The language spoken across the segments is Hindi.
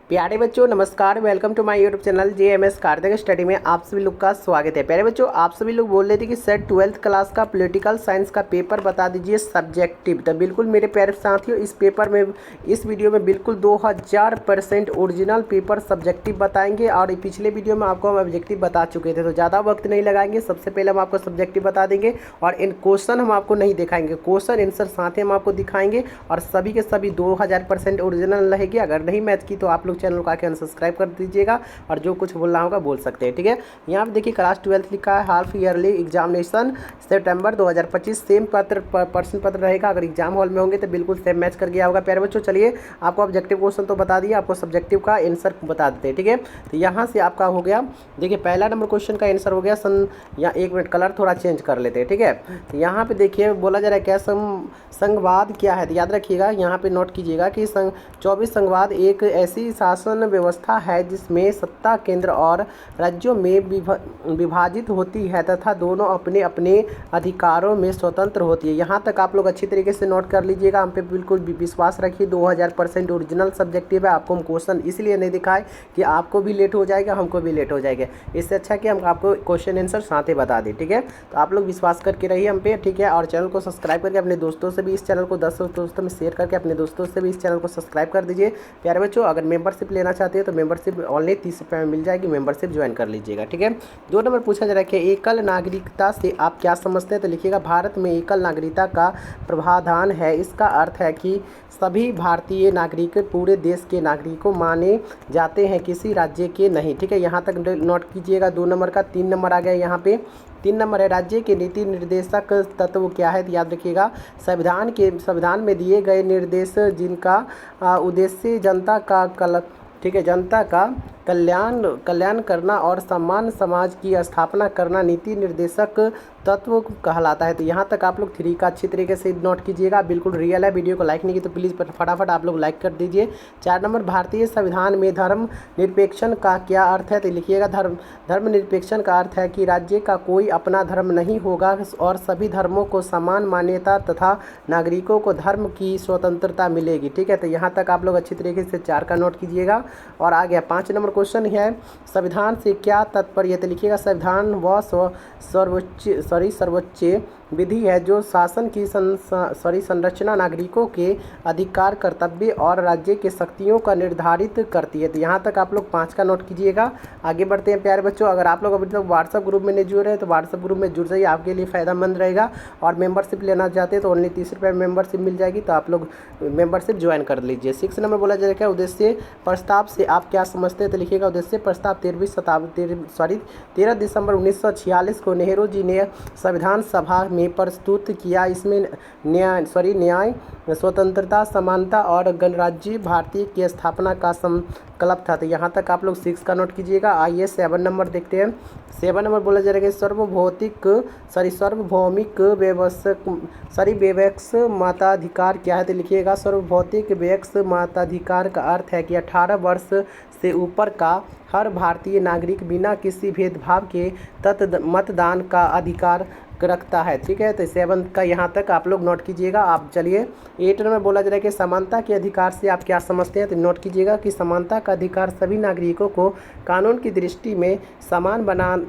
प्यारे बच्चों नमस्कार, welcome to my YouTube channel JMS Kartik study में आप सभी लोग का स्वागत है। प्यारे बच्चों, आप सभी लोग बोल रहे थे कि सर 12th क्लास का पॉलिटिकल साइंस का पेपर बता दीजिए सब्जेक्टिव। तो बिल्कुल मेरे प्यारे साथियों, इस पेपर में इस वीडियो में बिल्कुल 2000% ओरिजिनल पेपर सब्जेक्टिव बताएंगे। और पिछले वीडियो में आपको हम ऑब्जेक्टिव बता चुके थे, तो ज़्यादा वक्त नहीं लगाएंगे। सबसे पहले हम आपको सब्जेक्टिव बता देंगे और इन क्वेश्चन हम आपको नहीं दिखाएंगे, क्वेश्चन आंसर साथ ही हम आपको दिखाएंगे और सभी के सभी 2000% ओरिजिनल रहेगी। अगर नहीं मैच की तो आप लोग चैनल को आके अनसब्सक्राइब कर दीजिएगा और जो कुछ बोलना होगा बोल सकते हैं, ठीक है। यहाँ पे देखिए क्लास 12 लिखा है, हाफ ईयरली एग्जामिनेशन सितंबर 2025 सेम प्रश्न पत्र रहेगा। अगर एग्जाम हॉल में होंगे तो बिल्कुल सेम मैच कर गया होगा। प्यारे बच्चों चलिए, आपको ऑब्जेक्टिव क्वेश्चन तो बता दिया, आपको सब्जेक्टिव का आंसर बता देते हैं, ठीक है। तो यहाँ से आपका हो गया, देखिए पहला नंबर क्वेश्चन का आंसर हो गया या एक मिनट कलर थोड़ा चेंज कर लेते हैं, ठीक है। तो यहाँ पे देखिए बोला जा रहा है क्या संघवाद क्या है, तो याद रखिएगा, यहाँ पे नोट कीजिएगा कि 24 संघवाद एक ऐसी शासन व्यवस्था है जिसमें सत्ता केंद्र और राज्यों में विभाजित होती है तथा दोनों अपने अपने अधिकारों में स्वतंत्र होती है। यहाँ तक आप लोग अच्छी तरीके से नोट कर लीजिएगा, हम पे बिल्कुल विश्वास रखिए। 2000% ओरिजिनल सब्जेक्टिव है। आपको हम क्वेश्चन इसलिए नहीं दिखाए कि आपको भी लेट हो जाएगा, हमको भी लेट हो जाएगा। इससे अच्छा कि हम आपको क्वेश्चन आंसर साथ ही बता दें, ठीक है। तो आप लोग विश्वास करके रहिए हम पे, ठीक है। और चैनल को सब्सक्राइब करके अपने दोस्तों से भी इस चैनल को 10 दोस्तों में शेयर करके अपने दोस्तों से भी इस चैनल को सब्सक्राइब कर दीजिए। प्यारे बच्चों, अगर मेंबरशिप लेना चाहते हैं तो मेंबरशिप ऑनली 30 रुपये में मिल जाएगी, मेंबरशिप ज्वाइन कर लीजिएगा, ठीक है। 2 नंबर पूछा जा रहा है कि एकल नागरिकता से आप क्या समझते हैं, तो लिखिएगा भारत में एकल नागरिकता का प्रावधान है। इसका अर्थ है कि सभी भारतीय नागरिक पूरे देश के नागरिकों माने जाते हैं, किसी राज्य के नहीं, ठीक है। यहाँ तक नोट कीजिएगा 2 नंबर का। 3 नंबर आ गया, यहाँ पे 3 नंबर है राज्य के नीति निर्देशक तत्व क्या है, तो याद रखिएगा संविधान में दिए गए निर्देश जिनका उद्देश्य जनता का ठीक है, जनता का कल्याण करना और समान समाज की स्थापना करना नीति निर्देशक तत्व कहलाता है। तो यहाँ तक आप लोग 3 का अच्छी तरीके से नोट कीजिएगा, बिल्कुल रियल है। वीडियो को लाइक नहीं की तो प्लीज़ फटाफट आप लोग लाइक कर दीजिए। 4 नंबर भारतीय संविधान में धर्म निरपेक्षण का क्या अर्थ है, तो लिखिएगा धर्म निरपेक्षण का अर्थ है कि राज्य का कोई अपना धर्म नहीं होगा और सभी धर्मों को समान मान्यता तथा नागरिकों को धर्म की स्वतंत्रता मिलेगी, ठीक है। तो यहाँ तक आप लोग अच्छी तरीके से 4 का नोट कीजिएगा। और आ गया 5 नंबर क्वेश्चन है, संविधान से क्या तात्पर्य, तो लिखिएगा संविधान व सर्वोच्च विधि है जो शासन की संरचना, नागरिकों के अधिकार, कर्तव्य और राज्य के शक्तियों का निर्धारित करती है। तो यहाँ तक आप लोग 5 का नोट कीजिएगा। आगे बढ़ते हैं प्यारे बच्चों, अगर आप लोग अभी तक व्हाट्सएप ग्रुप में नहीं जुड़ रहे तो व्हाट्सएप ग्रुप में जुड़ जाइए, आपके लिए फ़ायदेमंद रहेगा। और मेंबरशिप लेना चाहते हैं तो ओनली 30 रुपये में मेंबरशिप मिल जाएगी, तो आप लोग मेंबरशिप ज्वाइन कर लीजिए। 6 नंबर बोला जाएगा उद्देश्य प्रस्ताव से आप क्या समझते हैं, तो लिखिएगा उद्देश्य प्रस्ताव 13 दिसंबर 1946 को नेहरू जी ने संविधान सभा में प्रस्तुत किया। इसमें न्याय, स्वतंत्रता, समानता और गणराज्य भारतीय की स्थापना का संकल्प था। तो यहाँ तक आप लोग 6 का नोट कीजिएगा। आइए 7 नंबर देखते हैं। 7 नंबर बोला जा रहा है सार्वभौमिक वैवक्ष मताधिकार क्या है, तो लिखिएगा सार्वभौमिक वैवक्ष मताधिकार का अर्थ है कि 18 वर्ष से ऊपर का हर भारतीय नागरिक बिना किसी भेदभाव के मतदान का अधिकार रखता है, ठीक है। तो 7 का यहाँ तक आप लोग नोट कीजिएगा। आप चलिए 8 में बोला जा रहा है कि समानता के अधिकार से आप क्या समझते हैं, तो नोट कीजिएगा कि समानता का अधिकार सभी नागरिकों को कानून की दृष्टि में समान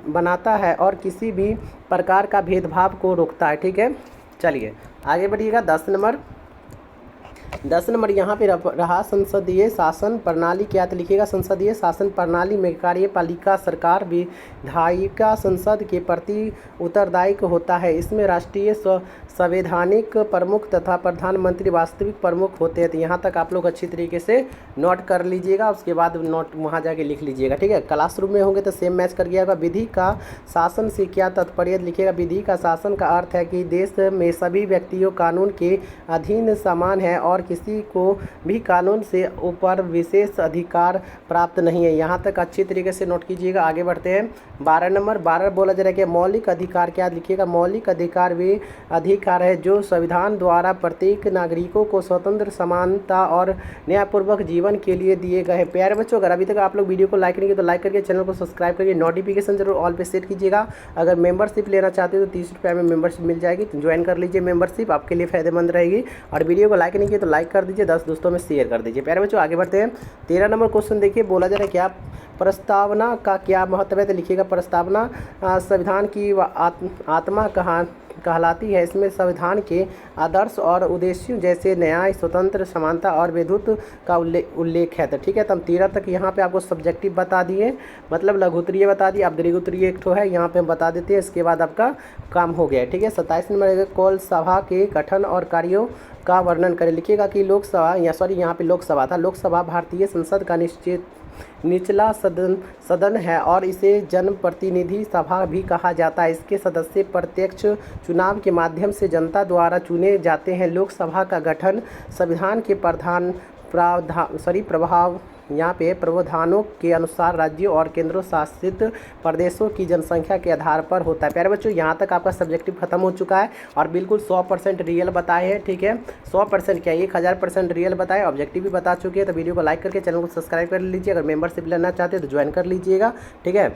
बनाता है और किसी भी प्रकार का भेदभाव को रोकता है, ठीक है। चलिए आगे बढ़िएगा। 10 नंबर यहाँ पे रहा संसदीय शासन प्रणाली क्या, तो लिखिएगा संसदीय शासन प्रणाली में कार्यपालिका सरकार विधायिका संसद के प्रति उत्तरदायी होता है। इसमें राष्ट्रीय संवैधानिक प्रमुख तथा प्रधानमंत्री वास्तविक प्रमुख होते हैं। तो यहाँ तक आप लोग अच्छी तरीके से नोट कर लीजिएगा, उसके बाद नोट वहाँ जाके लिख लीजिएगा, ठीक है। क्लासरूम में होंगे तो सेम मैच कर गया होगा। विधि का शासन से क्या तात्पर्य, लिखिएगा विधि का शासन का अर्थ है कि देश में सभी व्यक्तियों कानून के अधीन समान है और किसी को भी कानून से ऊपर विशेष अधिकार प्राप्त नहीं है। यहाँ तक अच्छी तरीके से नोट कीजिएगा। आगे बढ़ते हैं। 12 नंबर बोला जा रहा है कि मौलिक अधिकार क्या, लिखिएगा मौलिक अधिकार वे अधिकार अधिकार है जो संविधान द्वारा प्रत्येक नागरिकों को स्वतंत्र, समानता और न्यायपूर्वक जीवन के लिए दिए गए हैं। प्यारे बच्चों, अगर अभी तक आप लोग वीडियो को लाइक नहीं किए तो लाइक करके चैनल को सब्सक्राइब करिए, नोटिफिकेशन जरूर ऑल पे सेट कीजिएगा। अगर मेंबरशिप लेना चाहते हो तो 30 रुपये में मेंबरशिप मिल जाएगी, तो ज्वाइन कर लीजिए, मेंबरशिप आपके लिए फायदेमंद रहेगी। और वीडियो को लाइक नहीं किए तो लाइक कर दीजिए, 10 दोस्तों में शेयर कर दीजिए। प्यारे बच्चों, आगे बढ़ते हैं। 13 नंबर क्वेश्चन देखिए, बोला जा रहा है क्या प्रस्तावना का क्या महत्व है, तो लिखिएगा प्रस्तावना संविधान की आत्मा कहलाती है। इसमें संविधान के आदर्श और उद्देश्यों जैसे न्याय, स्वतंत्र, समानता और विद्युत का उल्लेख है। तो ठीक है, तो हम 13 तक यहाँ पे आपको सब्जेक्टिव बता दिए, मतलब लघुत्तरीय बता दिए। अब दीर्घोत्तरीय एक ठो है, यहाँ पे हम बता देते हैं, इसके बाद आपका काम हो गया है। ठीक है, 27 नंबर कौल सभा के गठन और कार्यों का वर्णन करें। लिखिएगा कि लोकसभा यहाँ पे लोकसभा था। लोकसभा भारतीय संसद का निचला सदन है और इसे जनप्रतिनिधि सभा भी कहा जाता है। इसके सदस्य प्रत्यक्ष चुनाव के माध्यम से जनता द्वारा चुने जाते हैं। लोकसभा का गठन संविधान के प्रावधानों के अनुसार राज्यों और केंद्र शासित प्रदेशों की जनसंख्या के आधार पर होता है। प्यारे बच्चों, यहाँ तक आपका सब्जेक्टिव खत्म हो चुका है और बिल्कुल 100% रियल बताए हैं। ठीक है, 100% क्या 1000% रियल बताए, ऑब्जेक्टिव भी बता चुके हैं। तो वीडियो को लाइक करके चैनल को सब्सक्राइब कर लीजिए। अगर मेंबरशिप लेना चाहते हैं तो ज्वाइन कर लीजिएगा। ठीक है।